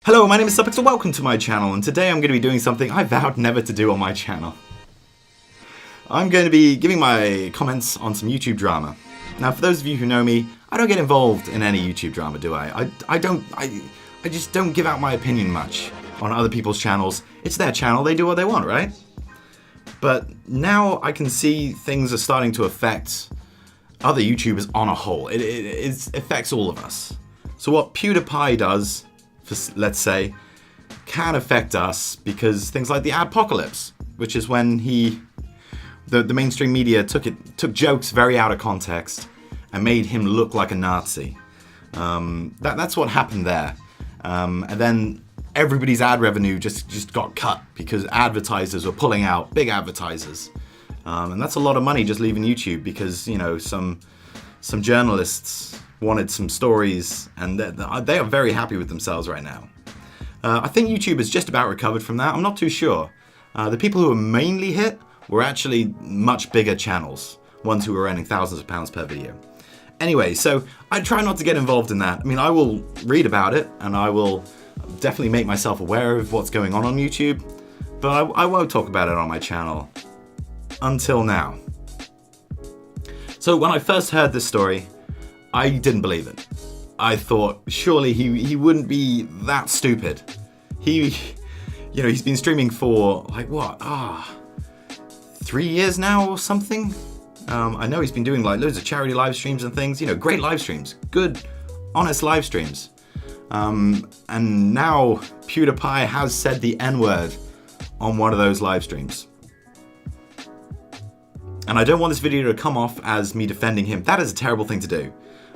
Hello, my name is SubPixel, welcome to my channel, and today I'm going to be doing something I vowed never to do on my channel. I'm going to be giving my comments on some YouTube drama. Now, for those of you who know me, I don't get involved in any YouTube drama, do I? I just don't give out my opinion much on other people's channels. It's their channel, they do what they want, right? But now I can see things are starting to affect other YouTubers on a whole. It affects all of us. So what PewDiePie does, let's say, can affect us because things like the adpocalypse, which is when the mainstream media took jokes very out of context and made him look like a Nazi. That's what happened there. And then everybody's ad revenue just got cut because advertisers were pulling out, big advertisers. And that's a lot of money just leaving YouTube because, you know, some journalists wanted some stories, and they are very happy with themselves right now. I think YouTube has just about recovered from that. I'm not too sure. The people who were mainly hit were actually much bigger channels, ones who were earning thousands of pounds per video. Anyway, so I try not to get involved in that. I mean, I will read about it, and I will definitely make myself aware of what's going on YouTube, but I won't talk about it on my channel until now. So when I first heard this story, I didn't believe it. I thought surely he wouldn't be that stupid. He's been streaming for like what? 3 years now or something. I know he's been doing like loads of charity live streams and things. You know, great live streams, good, honest live streams. And now PewDiePie has said the N-word on one of those live streams. And I don't want this video to come off as me defending him. That is a terrible thing to do.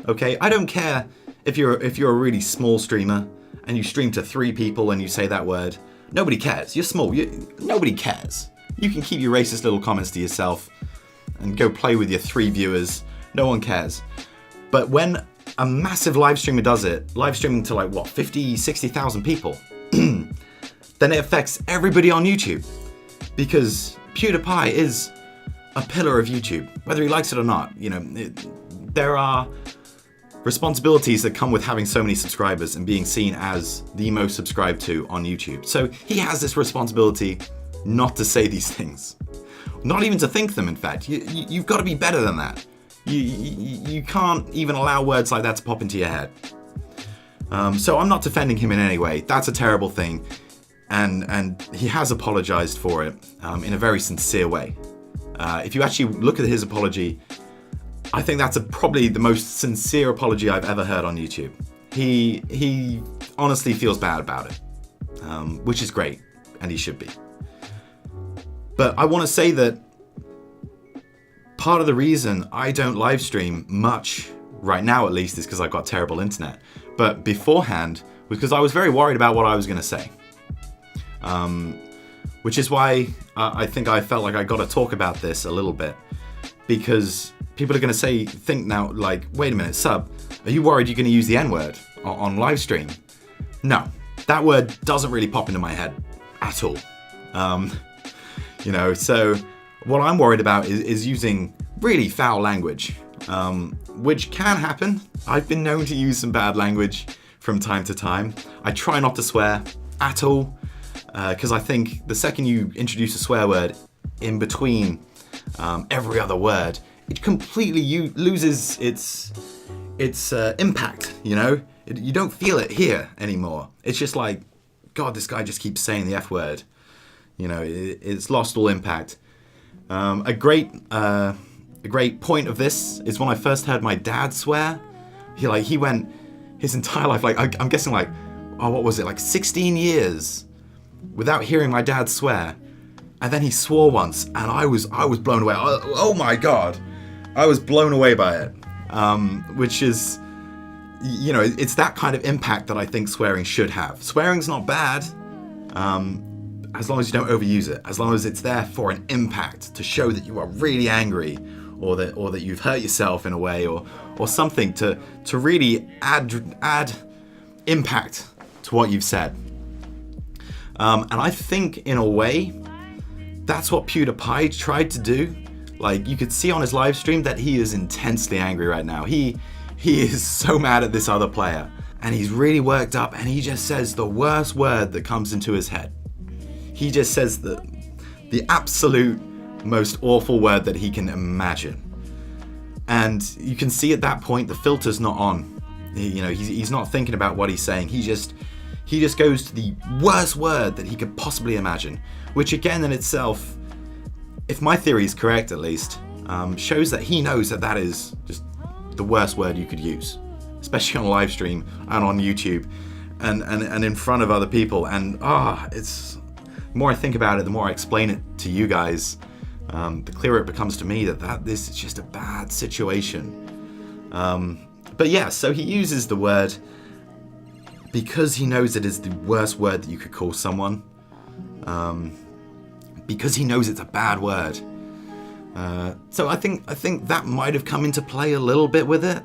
Okay, I don't care if you're a really small streamer and you stream to 3 people and you say that word. Nobody cares. You're small. Nobody cares. You can keep your racist little comments to yourself and go play with your 3 viewers. No one cares. But when a massive live streamer does it, live streaming to like what, 50, 60,000 people, then it affects everybody on YouTube because PewDiePie is a pillar of YouTube, whether he likes it or not. You know, there are responsibilities that come with having so many subscribers and being seen as the most subscribed to on YouTube. So he has this responsibility not to say these things, not even to think them. In fact, you've got to be better than that. You can't even allow words like that to pop into your head. So I'm not defending him in any way. That's a terrible thing, and he has apologized for it in a very sincere way. If you actually look at his apology, I think that's probably the most sincere apology I've ever heard on YouTube. He honestly feels bad about it, which is great, and he should be. But I want to say that part of the reason I don't live stream much right now, at least, is because I've got terrible internet. But beforehand was because I was very worried about what I was going to say. Which is why I think I felt like I got to talk about this a little bit, because people are going to think now, like, wait a minute, Sub, are you worried you're going to use the N-word on live stream? No, that word doesn't really pop into my head at all. You know, so what I'm worried about is using really foul language, which can happen. I've been known to use some bad language from time to time. I try not to swear at all, because I think the second you introduce a swear word in between every other word, it completely loses its impact, you know? You don't feel it here anymore. It's just like, God, this guy just keeps saying the F word. You know, it's lost all impact. A great point of this is when I first heard my dad swear. He went his entire life, like I'm guessing like, what was it, like 16 years without hearing my dad swear. And then he swore once, and I was blown away. Oh my God, I was blown away by it. Which is, you know, it's that kind of impact that I think swearing should have. Swearing's not bad, as long as you don't overuse it. As long as it's there for an impact to show that you are really angry, or that you've hurt yourself in a way, or something to really add impact to what you've said. And I think in a way, that's what PewDiePie tried to do. Like, you could see on his live stream that he is intensely angry right now. He is so mad at this other player. and he's really worked up, and he just says the worst word that comes into his head. He just says the absolute most awful word that he can imagine. And you can see at that point the filter's not on. He's not thinking about what he's saying. He just goes to the worst word that he could possibly imagine, which again in itself, if my theory is correct at least, shows that he knows that is just the worst word you could use, especially on live stream and on YouTube and in front of other people. And it's the more I think about it, the more I explain it to you guys, the clearer it becomes to me that this is just a bad situation. But yeah, so he uses the word because he knows it is the worst word that you could call someone, because he knows it's a bad word. So I think that might have come into play a little bit with it.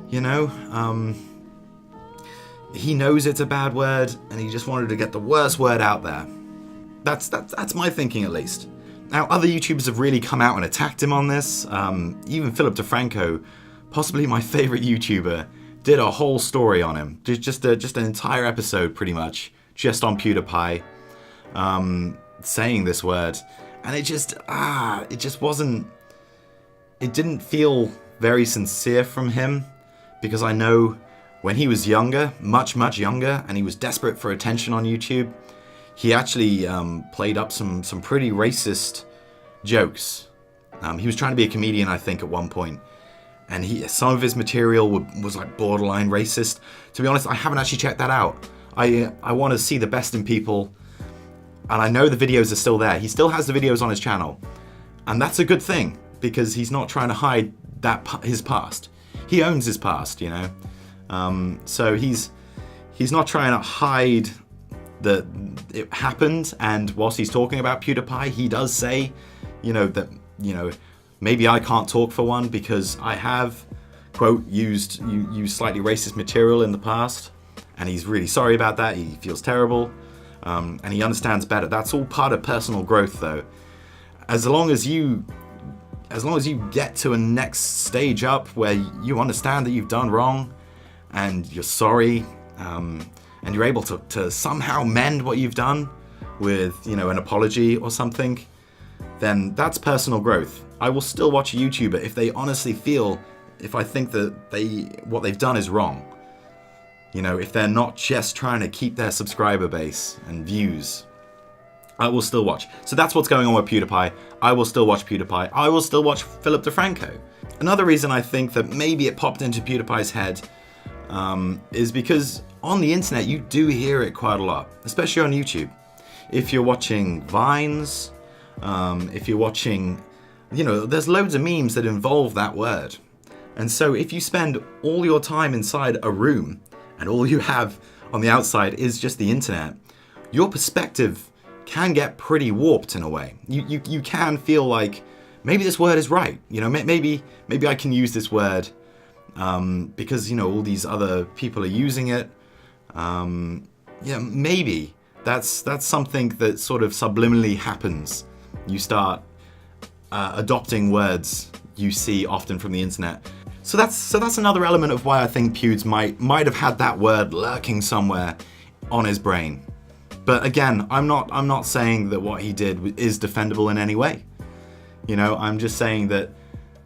He knows it's a bad word, and he just wanted to get the worst word out there. That's my thinking, at least. Now, other YouTubers have really come out and attacked him on this. Even Philip DeFranco, possibly my favorite YouTuber, did a whole story on him. Just an entire episode, pretty much, just on PewDiePie, saying this word. And it just wasn't, it didn't feel very sincere from him, because I know when he was younger, much younger, and he was desperate for attention on YouTube, he actually played up some pretty racist jokes. He was trying to be a comedian, I think, at one point, and some of his material was like borderline racist. To be honest, I haven't actually checked that out. I want to see the best in people, and I know the videos are still there. He still has the videos on his channel, and that's a good thing, because he's not trying to hide his past. He owns his past, so he's not trying to hide that it happened. And whilst he's talking about PewDiePie, he does say, that maybe I can't talk for one because I have, quote, used slightly racist material in the past, and he's really sorry about that. He feels terrible, and he understands better. That's all part of personal growth, though. As long as you get to a next stage up where you understand that you've done wrong and you're sorry, and you're able to somehow mend what you've done with, an apology or something, then that's personal growth. I will still watch a YouTuber if they honestly feel, if I think that what they've done is wrong. If they're not just trying to keep their subscriber base and views, I will still watch. So that's what's going on with PewDiePie. I will still watch PewDiePie. I will still watch Philip DeFranco. Another reason I think that maybe it popped into PewDiePie's head is because on the internet you do hear it quite a lot, especially on YouTube. If you're watching Vines, if you're watching, there's loads of memes that involve that word. And so if you spend all your time inside a room and all you have on the outside is just the internet, your perspective can get pretty warped in a way. You can feel like maybe this word is right. Maybe I can use this word because all these other people are using it. Maybe that's something that sort of subliminally happens. You start adopting words you see often from the internet. So that's another element of why I think Pewds might have had that word lurking somewhere on his brain. But again, I'm not saying that what he did is defendable in any way. I'm just saying that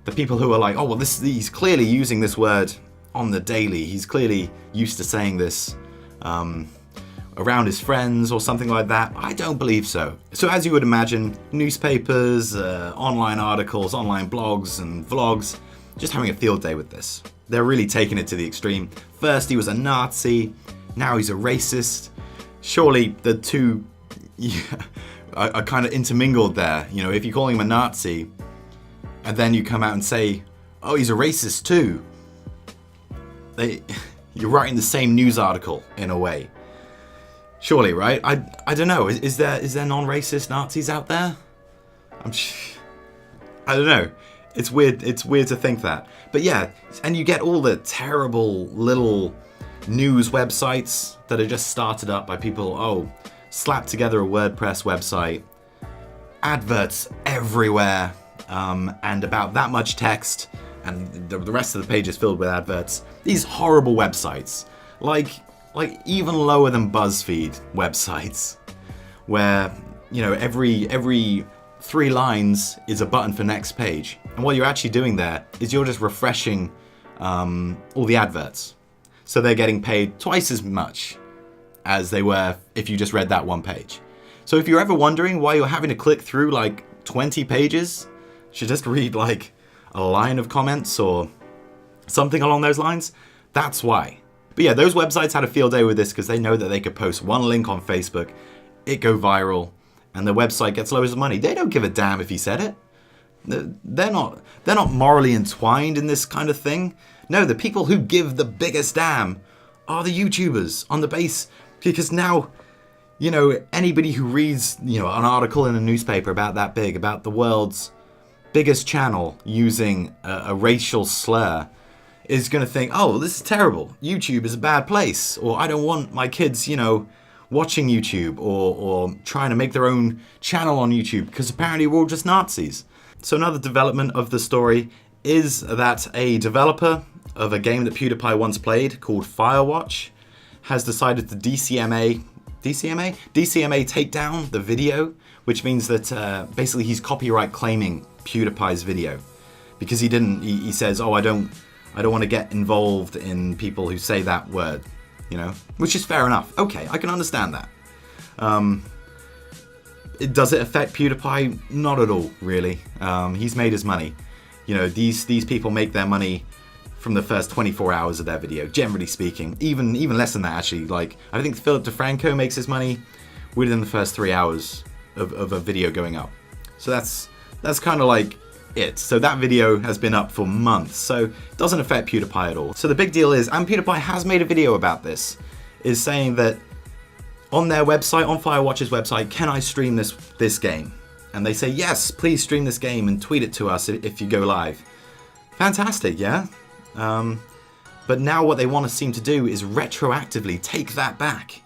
the people who are like, oh well, he's clearly using this word on the daily. He's clearly used to saying this around his friends or something like that. I don't believe so. So as you would imagine, newspapers, online articles, online blogs and vlogs, just having a field day with this. They're really taking it to the extreme. First he was a Nazi, now he's a racist. Surely the two are kind of intermingled there. If you're calling him a Nazi and then you come out and say, oh, he's a racist too, you're writing the same news article in a way. Surely, right? I don't know. Is there non-racist Nazis out there? I don't know. It's weird to think that. But yeah, and you get all the terrible little news websites that are just started up by people, slap together a WordPress website, adverts everywhere, and about that much text, and the rest of the page is filled with adverts. These horrible websites like even lower than BuzzFeed websites, where, you know, every 3 lines is a button for next page. And what you're actually doing there is you're just refreshing all the adverts. So they're getting paid twice as much as they were if you just read that one page. So if you're ever wondering why you're having to click through like 20 pages, you should just read like a line of comments or something along those lines, that's why. But yeah, those websites had a field day with this because they know that they could post one link on Facebook, it go viral, and the website gets loads of money. They don't give a damn if he said it. They're not morally entwined in this kind of thing. No, the people who give the biggest damn are the YouTubers on the base, because now, you know, anybody who reads, you know, an article in a newspaper about that big, about the world's biggest channel using a racial slur, is going to think, oh, this is terrible. YouTube is a bad place. Or I don't want my kids, you know, watching YouTube or trying to make their own channel on YouTube because apparently we're all just Nazis. So another development of the story is that a developer of a game that PewDiePie once played called Firewatch has decided to DCMA take down the video, which means that basically he's copyright claiming PewDiePie's video because he says, oh, I don't want to get involved in people who say that word, you know, which is fair enough. Okay, I can understand that. Does it affect PewDiePie? Not at all, really. He's made his money. You know, these people make their money from the first 24 hours of their video, generally speaking. Even less than that, actually. Like, I think Philip DeFranco makes his money within the first 3 hours of a video going up. So that's kind of like it. So that video has been up for months, so it doesn't affect PewDiePie at all. So the big deal is, and PewDiePie has made a video about this, is saying that on their website, on Firewatch's website, can I stream this game? And they say, yes, please stream this game and tweet it to us if you go live. Fantastic, yeah? But now what they want to seem to do is retroactively take that back.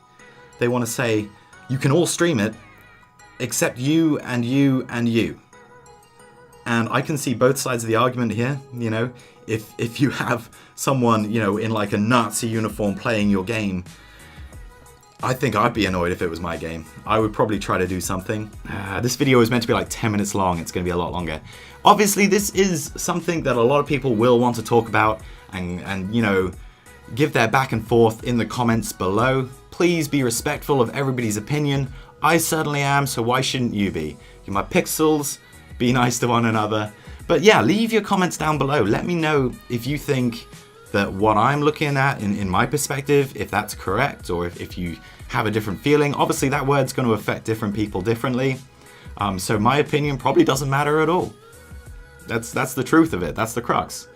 They want to say, you can all stream it, except you and you and you. And I can see both sides of the argument here, you know. If you have someone, you know, in like a Nazi uniform playing your game, I think I'd be annoyed if it was my game. I would probably try to do something. This video is meant to be like 10 minutes long. It's going to be a lot longer. Obviously, this is something that a lot of people will want to talk about and you know, give their back and forth in the comments below. Please be respectful of everybody's opinion. I certainly am, so why shouldn't you be? You're my pixels. Be nice to one another. But yeah, leave your comments down below. Let me know if you think that what I'm looking at in my perspective, if that's correct, or if you have a different feeling. Obviously that word's going to affect different people differently. So my opinion probably doesn't matter at all. That's the truth of it. That's the crux.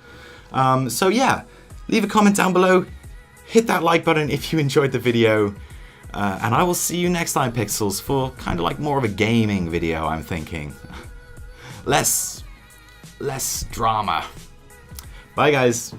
So yeah, leave a comment down below. Hit that like button if you enjoyed the video. And I will see you next time, Pixels, for kind of like more of a gaming video, I'm thinking. Less drama. Bye, guys.